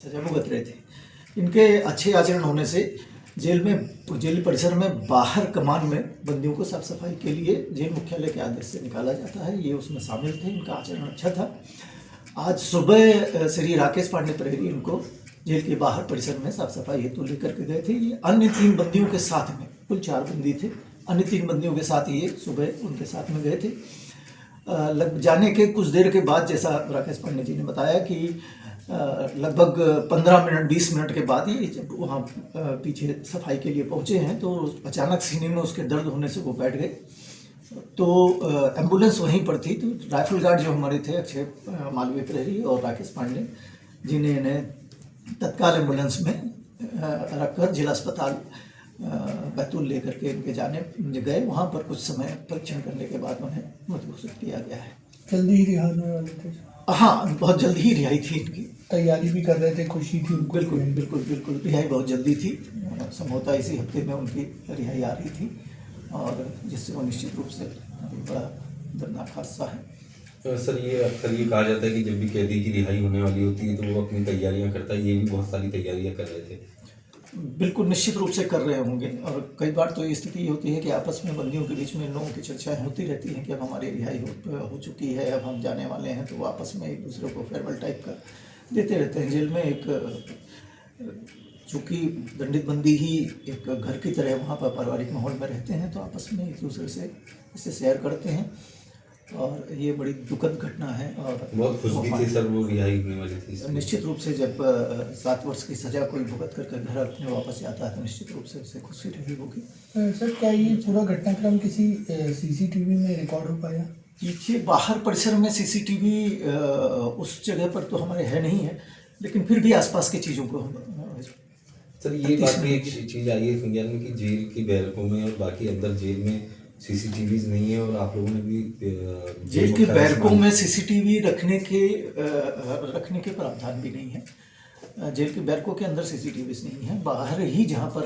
सजा भुगत रहे थे। इनके अच्छे आचरण होने से जेल परिसर में बाहर कमान में बंदियों को साफ सफाई के लिए जेल मुख्यालय के आदेश से निकाला जाता है। ये उसमें शामिल थे, इनका आचरण अच्छा था। आज सुबह श्री राकेश पांडे प्रहरी इनको जेल के बाहर परिसर में साफ सफाई हेतु लेकर के गए थे। ये अन्य 3 बंदियों के साथ में, कुल 4 बंदी थे, अन्य 3 बंदियों के साथ ये सुबह उनके साथ में गए थे। लग जाने के कुछ देर के बाद, जैसा राकेश पांडे जी ने बताया कि लगभग 15 मिनट 20 मिनट के बाद ही जब वहाँ पीछे सफाई के लिए पहुँचे हैं तो अचानक सीने में उसके दर्द होने से वो बैठ गए। तो एम्बुलेंस वहीं पर थी, तो राइफल गार्ड जो हमारे थे, अक्षय मालवीय प्रहरी और राकेश पांडे, जिन्हें इन्हें तत्काल एम्बुलेंस में रखकर जिला अस्पताल बैतूल लेकर के इनके जाने गए। वहाँ पर कुछ समय परीक्षण करने के बाद उन्हें मृत घोषित किया गया है। जल्दी ही रिहा होने वाले थे? हाँ, बहुत जल्दी ही रिहाई थी इनकी। तैयारी भी कर रहे थे, खुशी थी उनको? बिल्कुल बिल्कुल बिल्कुल, रिहाई बहुत जल्दी थी। संभवतः इसी हफ्ते में उनकी रिहाई आ रही थी, और जिससे वो निश्चित रूप से बड़ा दर्दनाक हादसा है। सर, ये अक्सर ये कहा जाता है कि जब भी कैदी की रिहाई होने वाली होती है तो वो अपनी तैयारियां करता है। ये भी बहुत सारी तैयारियां कर रहे थे। बिल्कुल निश्चित रूप से कर रहे होंगे, और कई बार तो ये स्थिति होती है कि आपस में बंदियों के बीच में इन लोगों की चर्चाएं होती रहती हैं कि अब हमारी रिहाई हो चुकी है, अब हम जाने वाले हैं, तो वो आपस में एक दूसरे को फेयरवेल टाइप का देते रहते हैं। जेल में एक चूँकि दंडित बंदी ही एक घर की तरह वहाँ पर पारिवारिक माहौल में रहते हैं, तो आपस में एक दूसरे से इससे शेयर करते हैं, और ये बड़ी दुखद घटना है। और बहुत खुश भी थे सर वो रिहाई होने वाली थी। निश्चित रूप से जब 7 वर्ष की सजा कोई भुगत करके घर अपने वापस जाता है तो निश्चित रूप से उससे खुशी रही होगी। सर, क्या ये पूरा घटनाक्रम किसी सीसीटीवी में रिकॉर्ड हो पाया? ये बाहर परिसर में सीसीटीवी उस जगह पर तो हमारे है नहीं है, लेकिन फिर भी आसपास की चीज़ों को हम सर, ये बात भी एक चीज़ आई है संज्ञान में कि जेल की बैरकों में और बाकी अंदर जेल में सीसीटीवीज नहीं है, और आप लोगों ने भी जेल की बैरकों में सीसीटीवी रखने के प्रावधान भी नहीं है। जेल के बैरकों के अंदर सीसीटीवी नहीं है। बाहर ही जहाँ पर